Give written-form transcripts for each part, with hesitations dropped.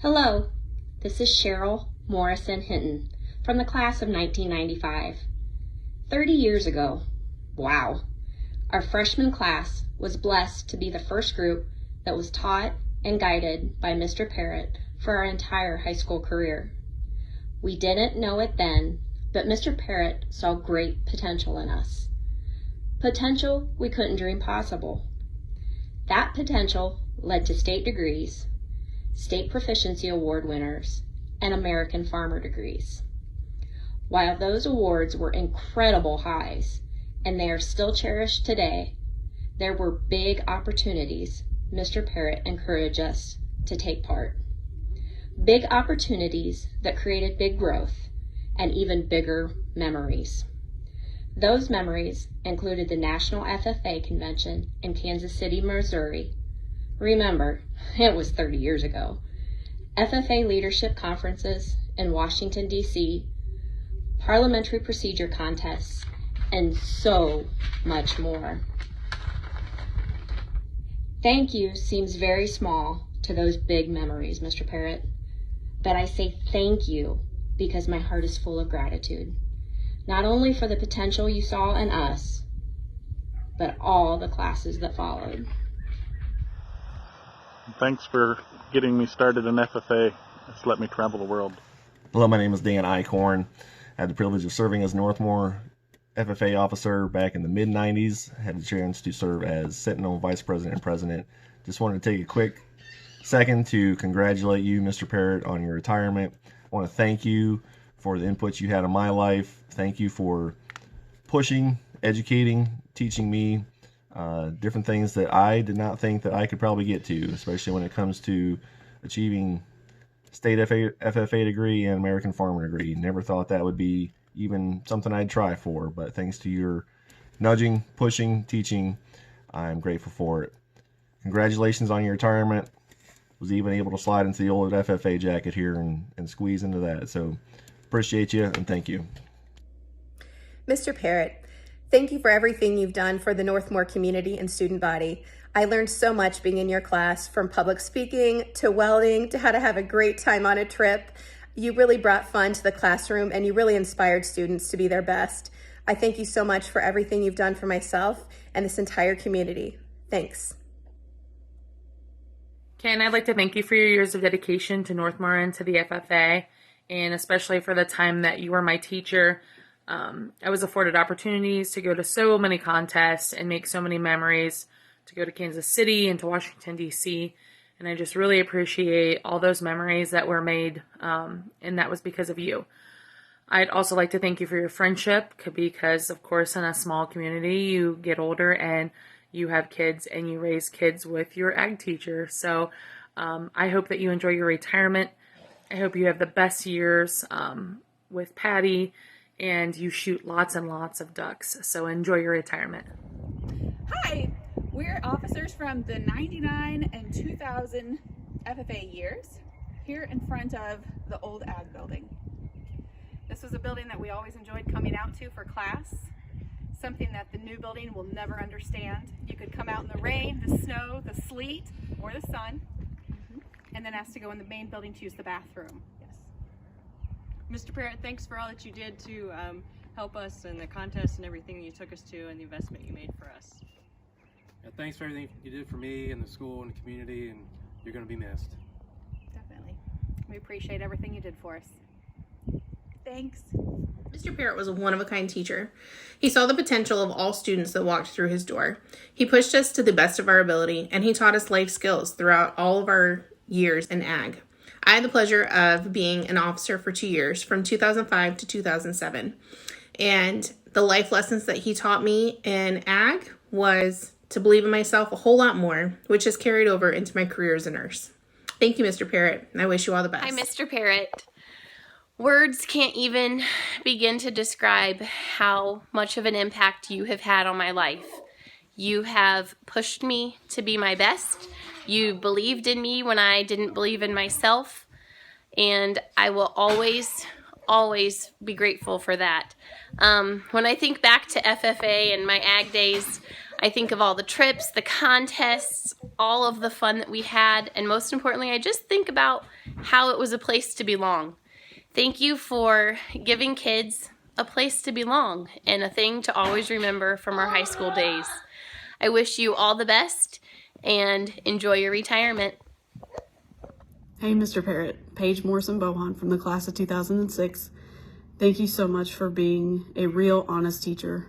Hello, this is Cheryl Morrison Hinton from the class of 1995. 30 years ago, wow, our freshman class was blessed to be the first group that was taught and guided by Mr. Parrott for our entire high school career. We didn't know it then, but Mr. Parrott saw great potential in us. Potential we couldn't dream possible. That potential led to state degrees, State Proficiency Award winners, and American Farmer degrees. While those awards were incredible highs, and they are still cherished today, there were big opportunities Mr. Parrott encouraged us to take part. Big opportunities that created big growth and even bigger memories. Those memories included the National FFA Convention in Kansas City, Missouri. Remember, it was 30 years ago. FFA leadership conferences in Washington, D.C., parliamentary procedure contests, and so much more. Thank you seems very small to those big memories, Mr. Parrott, but I say thank you because my heart is full of gratitude, not only for the potential you saw in us, but all the classes that followed. Thanks for getting me started in FFA. It's let me travel the world. Hello, my name is Dan Eichhorn. I had the privilege of serving as Northmore FFA officer back in the mid-90s. I had the chance to serve as Sentinel Vice President and President. Just wanted to take a quick second to congratulate you, Mr. Parrott, on your retirement. I want to thank you for the inputs you had in my life. Thank you for pushing, educating, teaching me different things that I did not think that I could probably get to, especially when it comes to achieving state FFA degree and American Farmer degree. Never thought that would be even something I'd try for, but thanks to your nudging, pushing, teaching, I'm grateful for it. Congratulations on your retirement. Was even able to slide into the old FFA jacket here and squeeze into that. So appreciate you and thank you. Mr. Parrott, thank you for everything you've done for the Northmore community and student body. I learned so much being in your class, from public speaking to welding to how to have a great time on a trip. You really brought fun to the classroom and you really inspired students to be their best. I thank you so much for everything you've done for myself and this entire community. Thanks. Ken, I'd like to thank you for your years of dedication to Northmore and to the FFA, and especially for the time that you were my teacher. I was afforded opportunities to go to so many contests and make so many memories, to go to Kansas City and to Washington, D.C., and I just really appreciate all those memories that were made, and that was because of you. I'd also like to thank you for your friendship, because, of course, in a small community, you get older and you have kids and you raise kids with your ag teacher. So I hope that you enjoy your retirement. I hope you have the best years with Patty, and you shoot lots and lots of ducks. So enjoy your retirement. Hi, we're officers from the 99 and 2000 FFA years here in front of the old ag building. This was a building that we always enjoyed coming out to for class, something that the new building will never understand. You could come out in the rain, the snow, the sleet, or the sun, and then ask to go in the main building to use the bathroom. Mr. Parrott, thanks for all that you did to help us in the contest and everything you took us to and the investment you made for us. Yeah, thanks for everything you did for me and the school and the community, and you're going to be missed. Definitely. We appreciate everything you did for us. Thanks. Mr. Parrott was a one-of-a-kind teacher. He saw the potential of all students that walked through his door. He pushed us to the best of our ability, and he taught us life skills throughout all of our years in ag. I had the pleasure of being an officer for 2 years, from 2005 to 2007. And the life lessons that he taught me in ag was to believe in myself a whole lot more, which has carried over into my career as a nurse. Thank you, Mr. Parrott, and I wish you all the best. Hi, Mr. Parrott. Words can't even begin to describe how much of an impact you have had on my life. You have pushed me to be my best. You believed in me when I didn't believe in myself, and I will always be grateful for that. When I think back to FFA and my ag days, I think of all the trips, the contests, all of the fun that we had, and most importantly, I just think about how it was a place to belong. Thank you for giving kids a place to belong and a thing to always remember from our high school days. I wish you all the best and enjoy your retirement. Hey, Mr. Parrott, Paige Morrison-Bohan from the class of 2006. Thank you so much for being a real, honest teacher.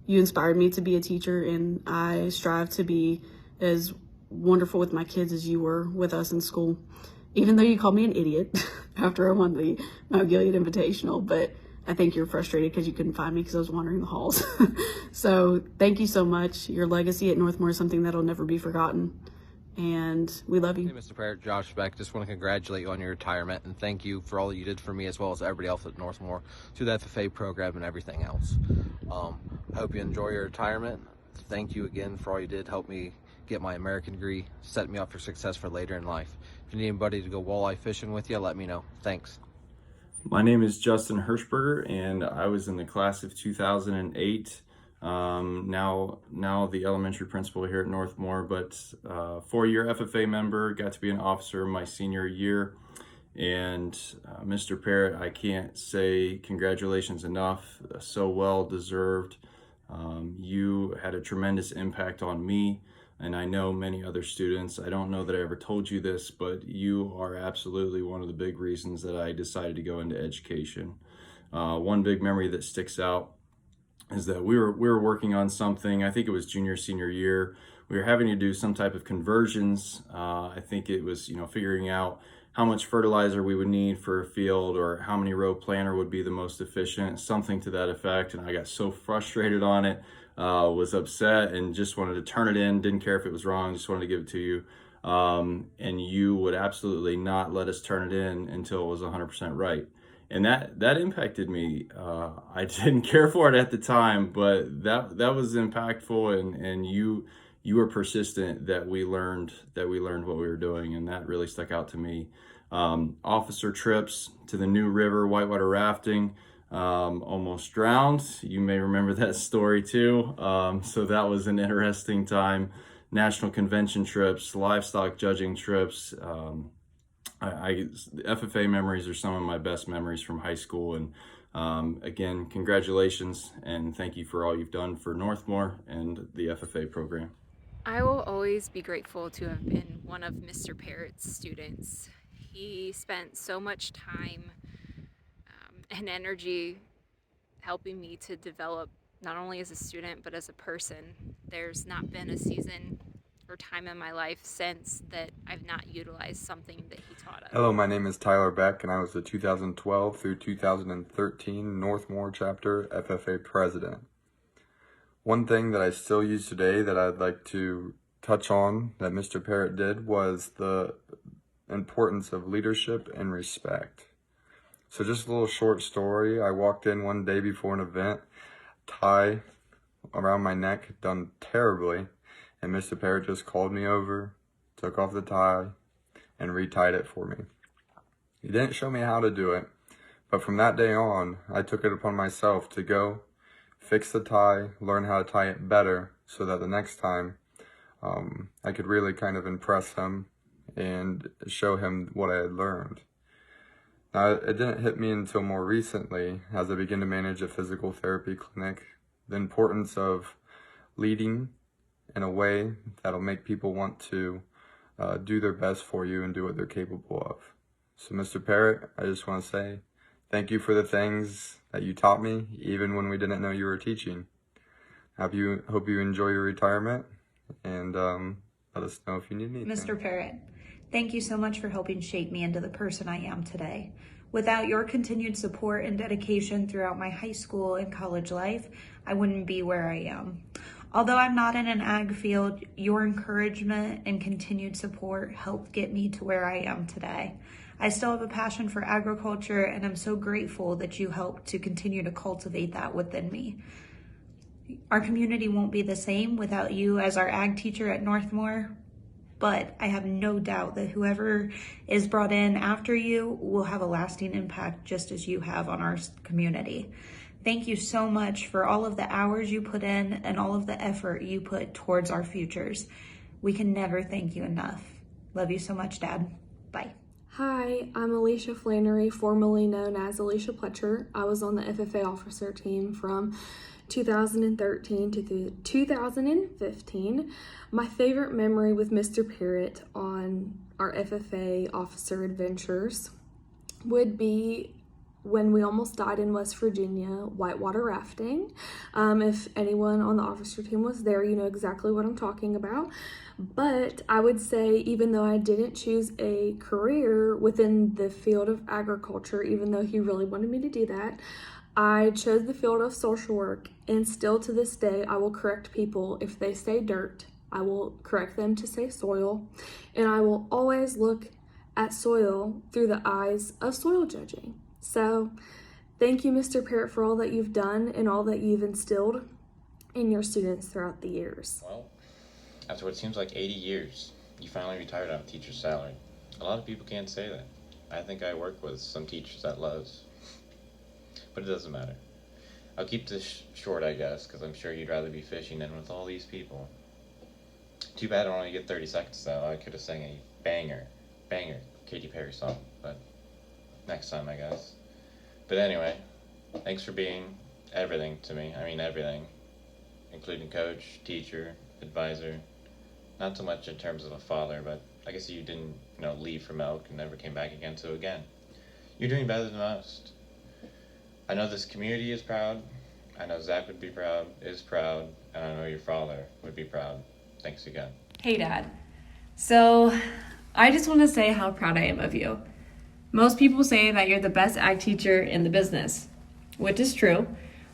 You inspired me to be a teacher, and I strive to be as wonderful with my kids as you were with us in school. Even though you called me an idiot after I won the Mount Gilead Invitational, but I think you're frustrated because you couldn't find me because I was wandering the halls. So thank you so much. Your legacy at Northmore is something that'll never be forgotten. And we love you. Hey, Mr. Parrott, Josh Beck. Just want to congratulate you on your retirement and thank you for all that you did for me as well as everybody else at Northmore through the FFA program and everything else. I hope you enjoy your retirement. Thank you again for all you did. Help me get my American degree, set me up for success for later in life. If you need anybody to go walleye fishing with you, let me know. Thanks. My name is Justin Hirschberger, and I was in the class of 2008. Now the elementary principal here at Northmore, but 4-year FFA member, got to be an officer my senior year. And Mr. Parrott, I can't say congratulations enough, so well deserved. You had a tremendous impact on me, and I know many other students. I don't know that I ever told you this, but you are absolutely one of the big reasons that I decided to go into education. One big memory that sticks out is that we were working on something. I think it was junior, senior year. We were having to do some type of conversions. I think it was, figuring out how much fertilizer we would need for a field or how many row planter would be the most efficient, something to that effect. And I got so frustrated on it, was upset and just wanted to turn it in. Didn't care if it was wrong, just wanted to give it to you. And you would absolutely not let us turn it in until it was 100% right. And that impacted me. I didn't care for it at the time, but that was impactful, and you were persistent that we learned what we were doing, and that really stuck out to me. Officer trips to the New River, whitewater rafting, almost drowned. You may remember that story too. So that was an interesting time. National convention trips, livestock judging trips. FFA memories are some of my best memories from high school, and again, congratulations and thank you for all you've done for Northmore and the FFA program. I will always be grateful to have been one of Mr. Parrott's students. He spent so much time and energy helping me to develop not only as a student but as a person. There's not been a season or time in my life since that I've not utilized something that he taught us. Hello, my name is Tyler Beck, and I was the 2012 through 2013 Northmore Chapter FFA President. One thing that I still use today that I'd like to touch on that Mr. Parrott did was the importance of leadership and respect. So just a little short story. I walked in one day before an event, tie around my neck, done terribly. And Mr. Parrott just called me over, took off the tie, and retied it for me. He didn't show me how to do it, but from that day on, I took it upon myself to go fix the tie, learn how to tie it better, so that the next time I could really kind of impress him and show him what I had learned. Now, it didn't hit me until more recently, as I began to manage a physical therapy clinic, the importance of leading in a way that'll make people want to do their best for you and do what they're capable of. So Mr. Parrott, I just want to say thank you for the things that you taught me, even when we didn't know you were teaching. Hope you enjoy your retirement, and let us know if you need anything. Mr. Parrott, thank you so much for helping shape me into the person I am today. Without your continued support and dedication throughout my high school and college life, I wouldn't be where I am. Although I'm not in an ag field, your encouragement and continued support helped get me to where I am today. I still have a passion for agriculture, and I'm so grateful that you helped to continue to cultivate that within me. Our community won't be the same without you as our ag teacher at Northmore, but I have no doubt that whoever is brought in after you will have a lasting impact just as you have on our community. Thank you so much for all of the hours you put in and all of the effort you put towards our futures. We can never thank you enough. Love you so much, Dad. Bye. Hi, I'm Alicia Flannery, formerly known as Alicia Pletcher. I was on the FFA officer team from 2013 to 2015. My favorite memory with Mr. Parrott on our FFA officer adventures would be when we almost died in West Virginia whitewater rafting. If anyone on the officer team was there, you know exactly what I'm talking about. But I would say, even though I didn't choose a career within the field of agriculture, even though he really wanted me to do that, I chose the field of social work, and still to this day, I will correct people if they say dirt. I will correct them to say soil, and I will always look at soil through the eyes of soil judging. So thank you, Mr. Parrott, for all that you've done and all that you've instilled in your students throughout the years. Well, after what seems like 80 years, you finally retired on a teacher's salary. A lot of people can't say that. I think I work with some teachers at Lowe's. But it doesn't matter. I'll keep this short, I guess, because I'm sure you'd rather be fishing than with all these people. Too bad I only get 30 seconds, though. I could have sang a banger Katy Perry song, but next time, I guess. But anyway, thanks for being everything to me. I mean everything, including coach, teacher, advisor. Not so much in terms of a father, but I guess you didn't, leave for milk and never came back again, so again, you're doing better than most. I know this community is proud. I know Zach would be proud, is proud, and I know your father would be proud. Thanks again. Hey, Dad. So, I just want to say how proud I am of you. Most people say that you're the best ag teacher in the business, which is true,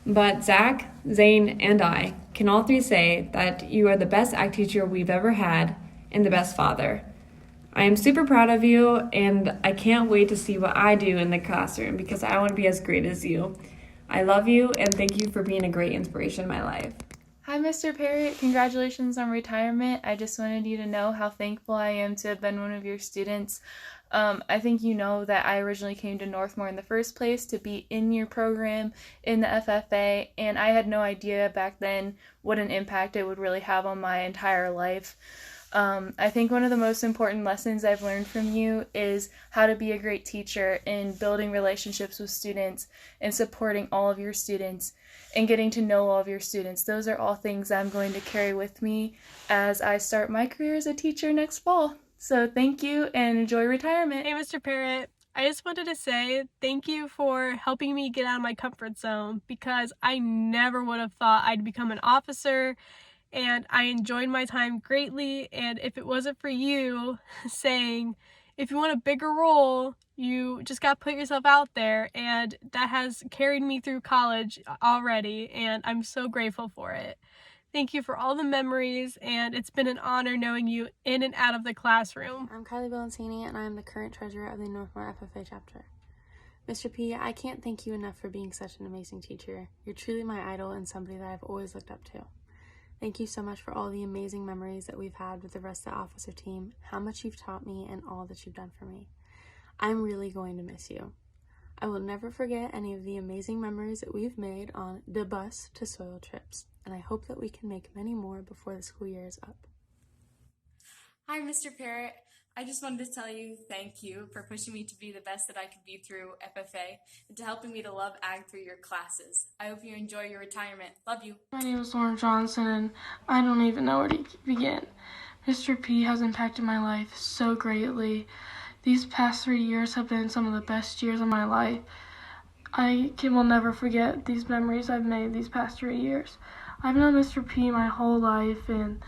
but Zach, Zane, and I can all three say that you are the best ag teacher we've ever had and the best father. I am super proud of you, and I can't wait to see what I do in the classroom because I want to be as great as you. I love you, and thank you for being a great inspiration in my life. Hi, Mr. Parrott. Congratulations on retirement. I just wanted you to know how thankful I am to have been one of your students. I think you know that I originally came to Northmore in the first place to be in your program in the FFA, and I had no idea back then what an impact it would really have on my entire life. I think one of the most important lessons I've learned from you is how to be a great teacher in building relationships with students and supporting all of your students and getting to know all of your students. Those are all things I'm going to carry with me as I start my career as a teacher next fall. So thank you and enjoy retirement. Hey, Mr. Parrott. I just wanted to say thank you for helping me get out of my comfort zone because I never would have thought I'd become an officer, and I enjoyed my time greatly. And if it wasn't for you saying, if you want a bigger role, you just got to put yourself out there, and that has carried me through college already, and I'm so grateful for it. Thank you for all the memories, and it's been an honor knowing you in and out of the classroom. I'm Kylie Balancini, and I am the current treasurer of the Northmore FFA chapter. Mr. P, I can't thank you enough for being such an amazing teacher. You're truly my idol and somebody that I've always looked up to. Thank you so much for all the amazing memories that we've had with the rest of the officer team, how much you've taught me, and all that you've done for me. I'm really going to miss you. I will never forget any of the amazing memories that we've made on the bus to soil trips, and I hope that we can make many more before the school year is up. Hi, Mr. Parrott. I just wanted to tell you thank you for pushing me to be the best that I could be through FFA and to helping me to love ag through your classes. I hope you enjoy your retirement. Love you. My name is Lauren Johnson, and I don't even know where to begin. Mr. P has impacted my life so greatly. These past 3 years have been some of the best years of my life. Will never forget these memories I've made these past 3 years. I've known Mr. P my whole life, and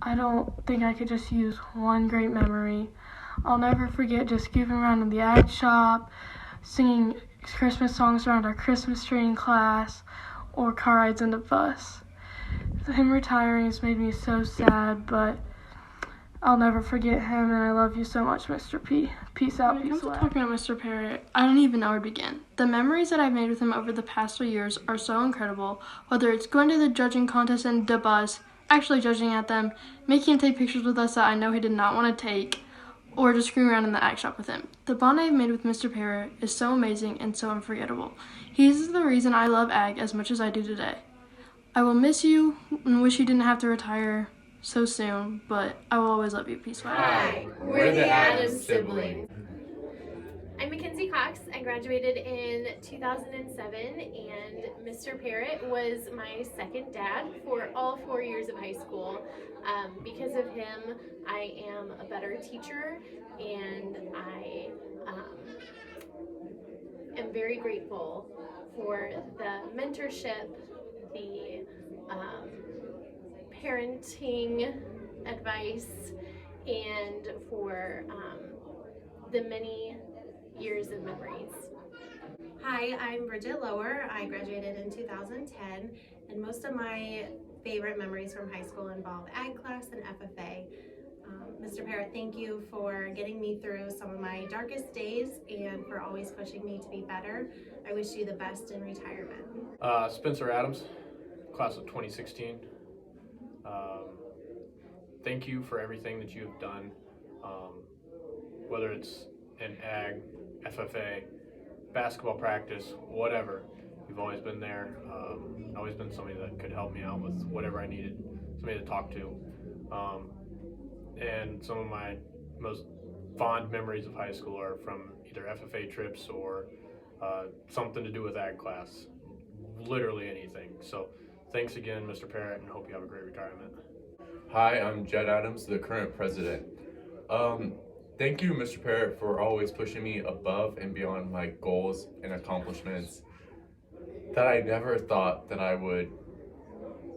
I don't think I could just use one great memory. I'll never forget just goofing around in the ag shop, singing Christmas songs around our Christmas tree in class, or car rides in the bus. Him retiring has made me so sad, but I'll never forget him, and I love you so much, Mr. P. Peace out, peace out. When it comes to talking about Mr. Parrott, I don't even know where to begin. The memories that I've made with him over the past 3 years are so incredible, whether it's going to the judging contest in the bus, actually judging at them, making him take pictures with us that I know he did not want to take, or to scream around in the ag shop with him. The bond I have made with Mr. Parrott is so amazing and so unforgettable. He is the reason I love ag as much as I do today. I will miss you and wish you didn't have to retire so soon, but I will always love you. Peace. Hi, we're the Adams siblings. I'm Mackenzie Cox. I graduated in 2007, and Mr. Parrott was my second dad for all 4 years of high school. Because of him, I am a better teacher, and I am very grateful for the mentorship, the parenting advice, and for the many years of memories. Hi, I'm Bridget Lower. I graduated in 2010, and most of my favorite memories from high school involve ag class and FFA. Mr. Parrott, thank you for getting me through some of my darkest days and for always pushing me to be better. I wish you the best in retirement. Spencer Adams, class of 2016. Thank you for everything that you have done, whether it's in ag, FFA, basketball practice, whatever. You've always been there, always been somebody that could help me out with whatever I needed, somebody to talk to. And some of my most fond memories of high school are from either FFA trips or something to do with ag class, literally anything. So thanks again, Mr. Parrott, and hope you have a great retirement. Hi, I'm Jed Adams, the current president. Thank you, Mr. Parrott, for always pushing me above and beyond my goals and accomplishments that I never thought that I would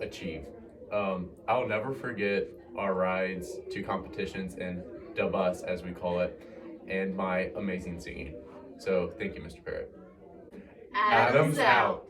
achieve. I'll never forget our rides to competitions and the bus, as we call it, and my amazing singing. So thank you, Mr. Parrott. Adams out.